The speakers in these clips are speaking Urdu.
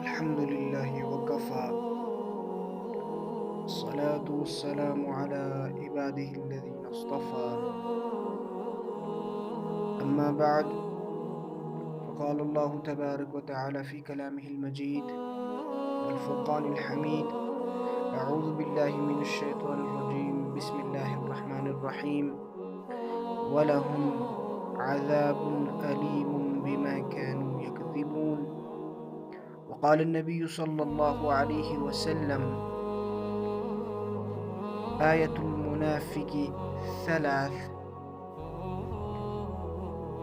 الحمد لله وكفى. الصلاة والسلام على عباده الذين اصطفى. أما بعد، فقال الله تبارك وتعالى في كلامه المجيد والفرقان الحميد: أعوذ بالله من الشيطان الرجيم، بسم الله الرحمن الرحيم. ولهم عذاب أليم بما كانوا يكذبون. وقال النبي صلى الله عليه وسلم: آية المنافق ثلاث،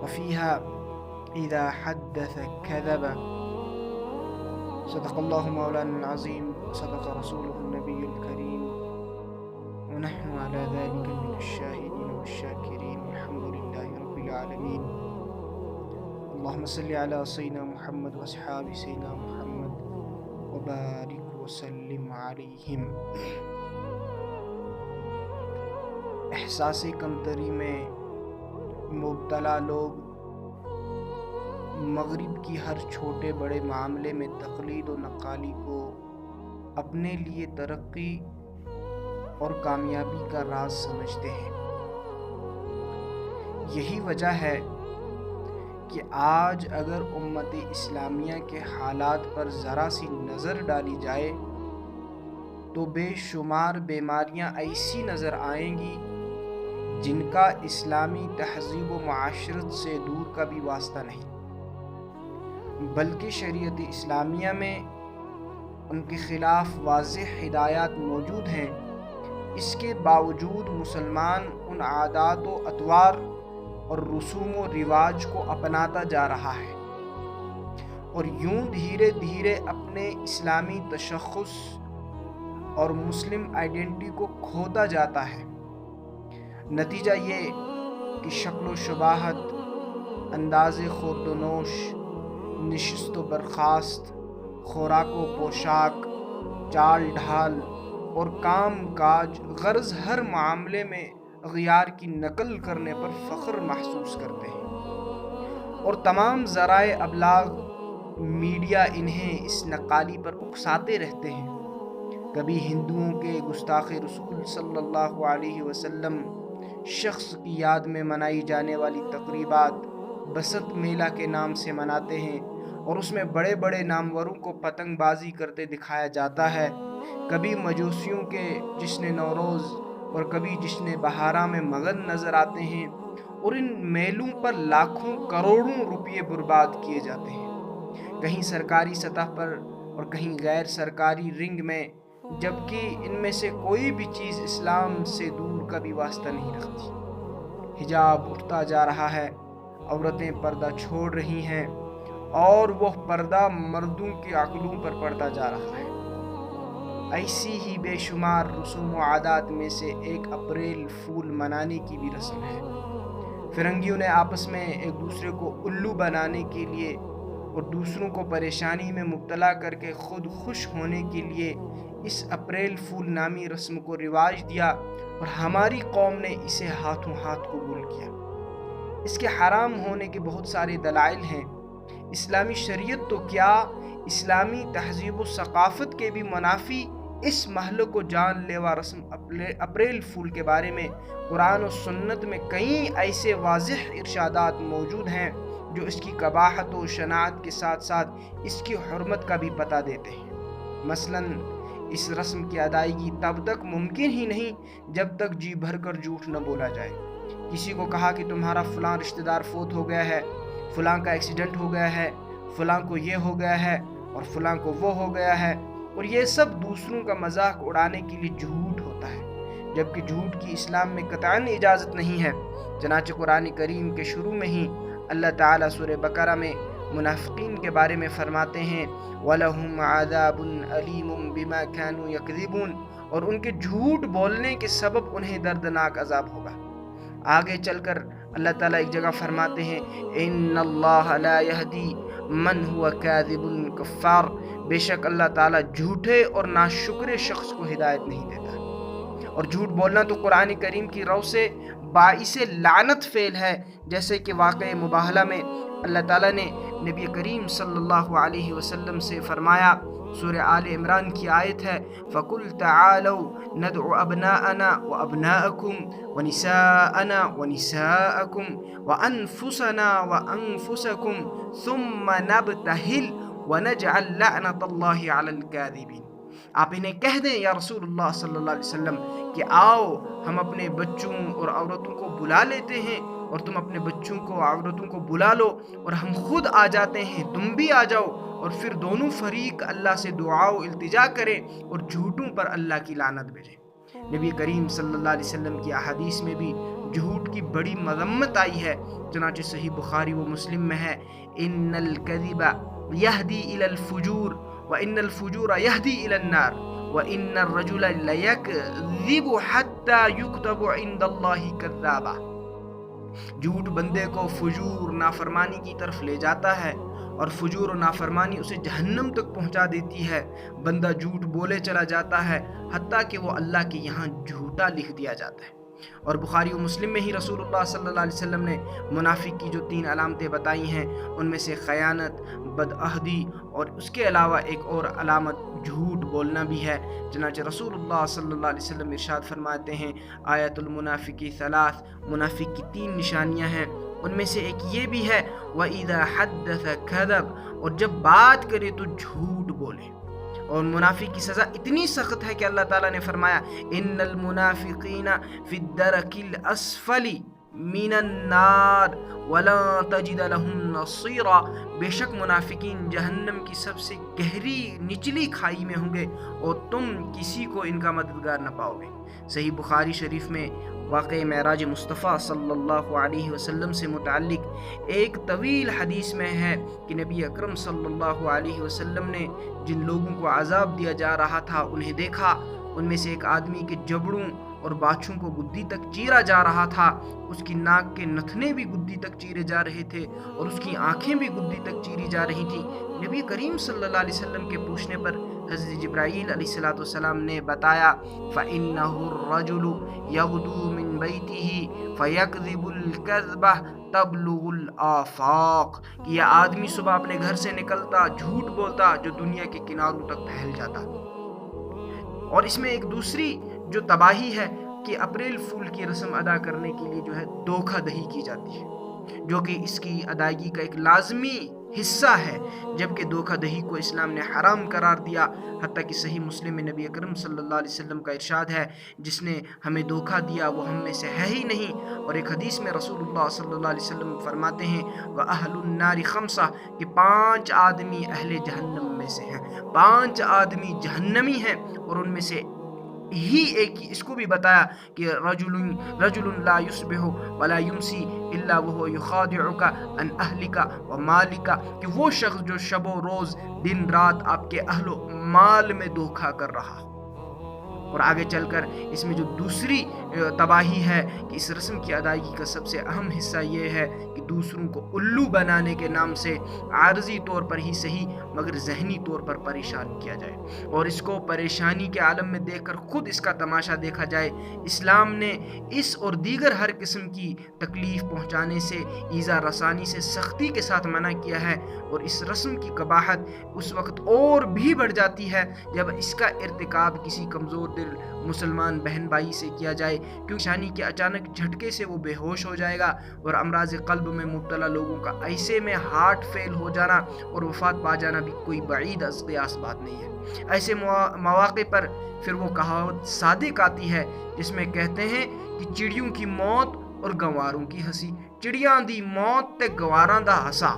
وفيها إذا حدث كذب. صدق الله مولانا العظيم وصدق رسوله النبي الكريم، ونحن على ذلك من الشاهدين والشاكرين، والحمد لله رب العالمين. اللهم صل على سيدنا محمد وأصحاب سيدنا محمد وبارك وسلم عليهم. احساس کمتری میں مبتلا لوگ مغرب کی ہر چھوٹے بڑے معاملے میں تقلید و نقالی کو اپنے لیے ترقی اور کامیابی کا راز سمجھتے ہیں۔ یہی وجہ ہے کہ آج اگر امت اسلامیہ کے حالات پر ذرا سی نظر ڈالی جائے تو بے شمار بیماریاں ایسی نظر آئیں گی جن کا اسلامی تہذیب و معاشرت سے دور کا بھی واسطہ نہیں، بلکہ شریعت اسلامیہ میں ان کے خلاف واضح ہدایات موجود ہیں۔ اس کے باوجود مسلمان ان عادات و اطوار اور رسوم و رواج کو اپناتا جا رہا ہے اور یوں دھیرے دھیرے اپنے اسلامی تشخص اور مسلم آئیڈینٹی کو کھوتا جاتا ہے۔ نتیجہ یہ کہ شکل و شباہت، انداز خورد و نوش، نشست و برخاست، خوراک و پوشاک، چال ڈھال اور کام کاج، غرض ہر معاملے میں اغیار کی نقل کرنے پر فخر محسوس کرتے ہیں، اور تمام ذرائع ابلاغ، میڈیا انہیں اس نقالی پر اکساتے رہتے ہیں۔ کبھی ہندوؤں کے گستاخ رسول صلی اللہ علیہ وسلم شخص کی یاد میں منائی جانے والی تقریبات بسنت میلہ کے نام سے مناتے ہیں اور اس میں بڑے بڑے ناموروں کو پتنگ بازی کرتے دکھایا جاتا ہے۔ کبھی مجوسیوں کے جشن نوروز اور کبھی جشن بہارا میں مگن نظر آتے ہیں، اور ان میلوں پر لاکھوں کروڑوں روپے برباد کیے جاتے ہیں، کہیں سرکاری سطح پر اور کہیں غیر سرکاری رنگ میں، جبکہ ان میں سے کوئی بھی چیز اسلام سے دور کا بھی واسطہ نہیں رکھتی۔ حجاب اٹھتا جا رہا ہے، عورتیں پردہ چھوڑ رہی ہیں، اور وہ پردہ مردوں کے عقلوں پر پڑتا جا رہا ہے۔ ایسی ہی بے شمار رسوم و عادات میں سے ایک اپریل فول منانے کی بھی رسم ہے۔ فرنگیوں نے آپس میں ایک دوسرے کو الو بنانے کے لیے اور دوسروں کو پریشانی میں مبتلا کر کے خود خوش ہونے کے لیے اس اپریل فول نامی رسم کو رواج دیا، اور ہماری قوم نے اسے ہاتھوں ہاتھ قبول کیا۔ اس کے حرام ہونے کے بہت سارے دلائل ہیں۔ اسلامی شریعت تو کیا، اسلامی تہذیب و ثقافت کے بھی منافی اس مہلک و جان لیوا رسم اپریل فول کے بارے میں قرآن و سنت میں کئی ایسے واضح ارشادات موجود ہیں جو اس کی قباحت و شناعت کے ساتھ ساتھ اس کی حرمت کا بھی پتہ دیتے ہیں۔ مثلاً اس رسم کی ادائیگی تب تک ممکن ہی نہیں جب تک جی بھر کر جھوٹ نہ بولا جائے۔ کسی کو کہا کہ تمہارا فلاں رشتہ دار فوت ہو گیا ہے، فلاں کا ایکسیڈنٹ ہو گیا ہے، فلاں کو یہ ہو گیا ہے اور فلاں کو وہ ہو گیا ہے، اور یہ سب دوسروں کا مذاق اڑانے کے لیے جھوٹ ہوتا ہے، جبکہ جھوٹ کی اسلام میں قطعاً اجازت نہیں ہے۔ چنانچہ قرآن کریم کے شروع میں ہی اللہ تعالیٰ سورہ بقرہ میں منافقین کے بارے میں فرماتے ہیں: وَلَهُمْ عَذَابٌ أَلِيمٌ بِمَا كَانُوا يَكْذِبُونَ، اور ان کے جھوٹ بولنے کے سبب انہیں دردناک عذاب ہوگا۔ آگے چل کر اللہ تعالیٰ ایک جگہ فرماتے ہیں: إِنَّ اللَّهَ لَا يَهْدِي مَنْ هُوَ كَاذِبٌ كَفَّارٌ، بے شک اللہ تعالیٰ جھوٹے اور ناشکر شخص کو ہدایت نہیں دیتا۔ اور جھوٹ بولنا تو قرآن کریم کی رو سے باعث لعنت فعل ہے، جیسے کہ واقعہ مباہلہ میں اللہ تعالیٰ نے نبی کریم صلی اللہ علیہ وسلم سے فرمایا، سورہ آل عمران کی آیت ہے، فَقُلْ تَعَالَوْا نَدْعُ أَبْنَاءَنَا وَأَبْنَاءَكُمْ وَنِسَاءَنَا وَنِسَاءَكُمْ وَأَنفُسَنَا وَأَنفُسَكُمْ ثُمَّ نَبْتَهِلْ وَنَجْعَلْ لَعْنَةَ اللَّهِ عَلَى الْكَاذِبِينَ۔ آپ انہیں کہہ دیں یا رسول اللہ صلی اللہ علیہ وسلم کہ آؤ ہم اپنے بچوں اور عورتوں کو بلا لیتے ہیں، اور تم اپنے بچوں کو عورتوں کو بلا لو، اور ہم خود آ جاتے ہیں، تم بھی آ جاؤ، اور پھر دونوں فریق اللہ سے دعا و التجا کریں اور جھوٹوں پر اللہ کی لعنت بھیجیں۔ نبی کریم صلی اللہ علیہ وسلم کی احادیث میں بھی جھوٹ کی بڑی مذمت آئی ہے، چنانچہ صحیح بخاری و مسلم میں ہے، ان الکذب یہدی الی الفجور وان الفجور یہدی الی النار وان الرجل لیکذب حتی یکتب عند اللہ کذابا۔ جھوٹ بندے کو فجور نافرمانی کی طرف لے جاتا ہے، اور فجور و نافرمانی اسے جہنم تک پہنچا دیتی ہے۔ بندہ جھوٹ بولے چلا جاتا ہے حتیٰ کہ وہ اللہ کے یہاں جھوٹا لکھ دیا جاتا ہے۔ اور بخاری و مسلم میں ہی رسول اللہ صلی اللہ علیہ وسلم نے منافق کی جو 3 علامتیں بتائی ہیں، ان میں سے خیانت، بدعہدی، اور اس کے علاوہ ایک اور علامت جھوٹ بولنا بھی ہے۔ چنانچہ رسول اللہ صلی اللہ علیہ وسلم ارشاد فرماتے ہیں، آیت المنافقی 3، منافق کی 3 نشانیاں ہیں، ان میں سے ایک یہ بھی ہے، وَإِذَا حَدَّثَ كَذَبَ، اور جب بات کرے تو جھوٹ بولے۔ اور منافق کی سزا اتنی سخت ہے کہ اللہ تعالیٰ نے فرمایا، ان المنافقین فی الدرک الاسفل من النار ولا تجد لهم نصیرا، بے شک منافقین جہنم کی سب سے گہری نچلی کھائی میں ہوں گے اور تم کسی کو ان کا مددگار نہ پاؤ گے۔ صحیح بخاری شریف میں واقع معراج مصطفیٰ صلی اللہ علیہ وسلم سے متعلق ایک طویل حدیث میں ہے کہ نبی اکرم صلی اللہ علیہ وسلم نے جن لوگوں کو عذاب دیا جا رہا تھا انہیں دیکھا۔ ان میں سے ایک آدمی کے جبڑوں اور باچھوں کو گدی تک چیرا جا رہا تھا، اس کی ناک کے نتھنے بھی گدی تک چیرے جا رہے تھے، اور اس کی آنکھیں بھی گدی تک چیری جا رہی تھی۔ نبی کریم صلی اللہ علیہ وسلم کے پوچھنے پر حضرت جبرائیل علیہ السلام نے بتایا، فَإِنَّهُ الرَّجُلُ يَغْدُو مِن بَيْتِهِ فَيَكْذِبُ الْكَذْبَ تَبْلُغُ الْآفَاقَ، کہ یہ آدمی صبح اپنے گھر سے نکلتا، جھوٹ بولتا جو دنیا کے کناروں تک پھیل جاتا۔ اور اس میں ایک دوسری جو تباہی ہے کہ اپریل فول کی رسم ادا کرنے کے لیے جو ہے دھوکہ دہی کی جاتی ہے، جو کہ اس کی ادائیگی کا ایک لازمی حصہ ہے، جبکہ دھوکہ دہی کو اسلام نے حرام قرار دیا۔ حتیٰ کہ صحیح مسلم میں نبی اکرم صلی اللہ علیہ وسلم کا ارشاد ہے، جس نے ہمیں دھوکہ دیا وہ ہم میں سے ہے ہی نہیں۔ اور ایک حدیث میں رسول اللہ صلی اللہ علیہ وسلم فرماتے ہیں، وَأَهْلُ النَّارِ خَمْسَةٌ، کہ 5 آدمی اہل جہنم میں سے ہیں، 5 آدمی جہنمی ہیں، اور ان میں سے ہی ایک اس کو بھی بتایا کہ رجل لا یصبح ولا یمسی الا وهو یخادعک عن اہلک و مالک، کہ وہ شخص جو شب و روز دن رات آپ کے اہل و مال میں دھوکہ کر رہا۔ اور آگے چل کر اس میں جو دوسری تباہی ہے کہ اس رسم کی ادائیگی کا سب سے اہم حصہ یہ ہے کہ دوسروں کو الو بنانے کے نام سے عارضی طور پر ہی صحیح مگر ذہنی طور پر پریشان کیا جائے، اور اس کو پریشانی کے عالم میں دیکھ کر خود اس کا تماشا دیکھا جائے۔ اسلام نے اس اور دیگر ہر قسم کی تکلیف پہنچانے سے، ایذا رسانی سے سختی کے ساتھ منع کیا ہے، اور اس رسم کی قباحت اس وقت اور بھی بڑھ جاتی ہے جب اس کا ارتکاب کسی کمزور دل مسلمان بہن بھائی سے کیا جائے، کیونکہ شانی کے اچانک جھٹکے سے وہ بے ہوش ہو جائے گا، اور امراض قلب میں مبتلا لوگوں کا ایسے میں ہارٹ فیل ہو جانا اور وفات پا جانا بھی کوئی بعید از قیاس بات نہیں ہے۔ ایسے مواقع پر پھر وہ کہاوت صادق آتی ہے جس میں کہتے ہیں کہ چڑیوں کی موت اور گواروں کی ہنسی، چڑیاں دی موت تے گواراں دا ہسا،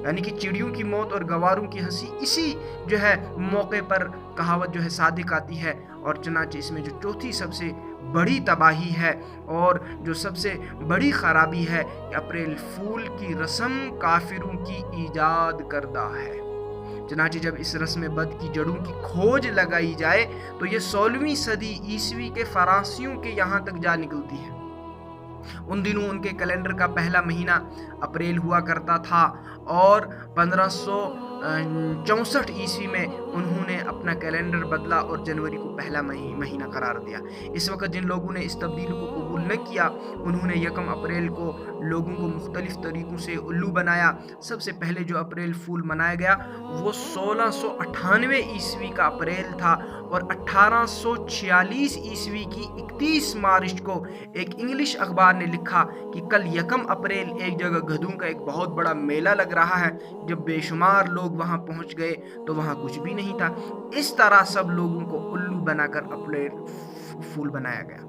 یعنی کہ چڑیوں کی موت اور گواروں کی ہنسی اسی جو ہے موقع پر کہاوت جو ہے صادق آتی ہے۔ اور چنانچہ اس میں جو چوتھی سب سے بڑی تباہی ہے اور جو سب سے بڑی خرابی ہے کہ اپریل فول کی رسم کافروں کی ایجاد کردہ ہے۔ چنانچہ جب اس رسم بد کی جڑوں کی کھوج لگائی جائے تو یہ 16ویں صدی عیسوی کے فرانسیوں کے یہاں تک جا نکلتی ہے۔ ان دنوں ان کے کیلنڈر کا پہلا مہینہ اپریل ہوا کرتا تھا، اور 64 میں انہوں نے اپنا کیلنڈر بدلا اور جنوری کو پہلا مہینہ قرار دیا۔ اس وقت جن لوگوں نے اس تبدیلی کو قبول نہ کیا انہوں نے 1 اپریل کو لوگوں کو مختلف طریقوں سے الو بنایا۔ سب سے پہلے جو اپریل فول منایا گیا وہ 1698 کا اپریل تھا، اور 1846 کی 31 مارچ کو ایک انگلش اخبار نے لکھا کہ کل 1 اپریل ایک جگہ گدھوں کا ایک بہت بڑا میلہ لگ رہا ہے۔ جب بے شمار لوگ وہاں پہنچ گئے تو وہاں کچھ بھی نہیں تھا۔ اس طرح سب لوگوں کو الو بنا کر اپریل فول بنایا گیا۔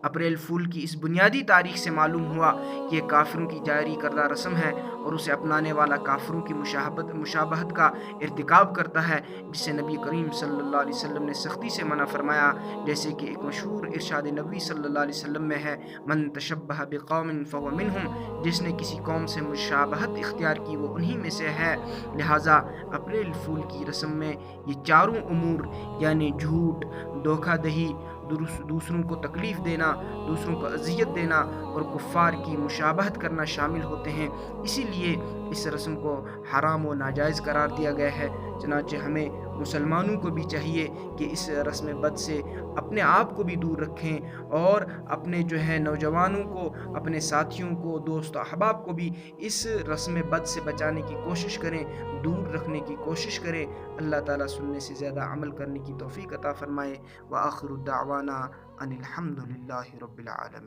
اپریل فول کی اس بنیادی تاریخ سے معلوم ہوا کہ یہ کافروں کی جاری کردہ رسم ہے، اور اسے اپنانے والا کافروں کی مشابہت کا ارتکاب کرتا ہے، جسے نبی کریم صلی اللہ علیہ وسلم نے سختی سے منع فرمایا، جیسے کہ ایک مشہور ارشاد نبی صلی اللہ علیہ وسلم میں ہے، من تشبہ بقوم فہو منہم، جس نے کسی قوم سے مشابہت اختیار کی وہ انہی میں سے ہے۔ لہٰذا اپریل فول کی رسم میں یہ چاروں امور یعنی جھوٹ، دھوکہ دہی، دوسروں کو تکلیف دینا، دوسروں کو اذیت دینا اور کفار کی مشابہت کرنا شامل ہوتے ہیں۔ اسی لیے اس رسم کو حرام و ناجائز قرار دیا گیا ہے۔ چنانچہ ہمیں مسلمانوں کو بھی چاہیے کہ اس رسم بد سے اپنے آپ کو بھی دور رکھیں، اور اپنے نوجوانوں کو، اپنے ساتھیوں کو، دوست و احباب کو بھی اس رسم بد سے بچانے کی کوشش کریں، دور رکھنے کی کوشش کریں۔ اللہ تعالیٰ سننے سے زیادہ عمل کرنے کی توفیق عطا فرمائے۔ وآخر دعوانا ان الحمد للہ رب العالمین۔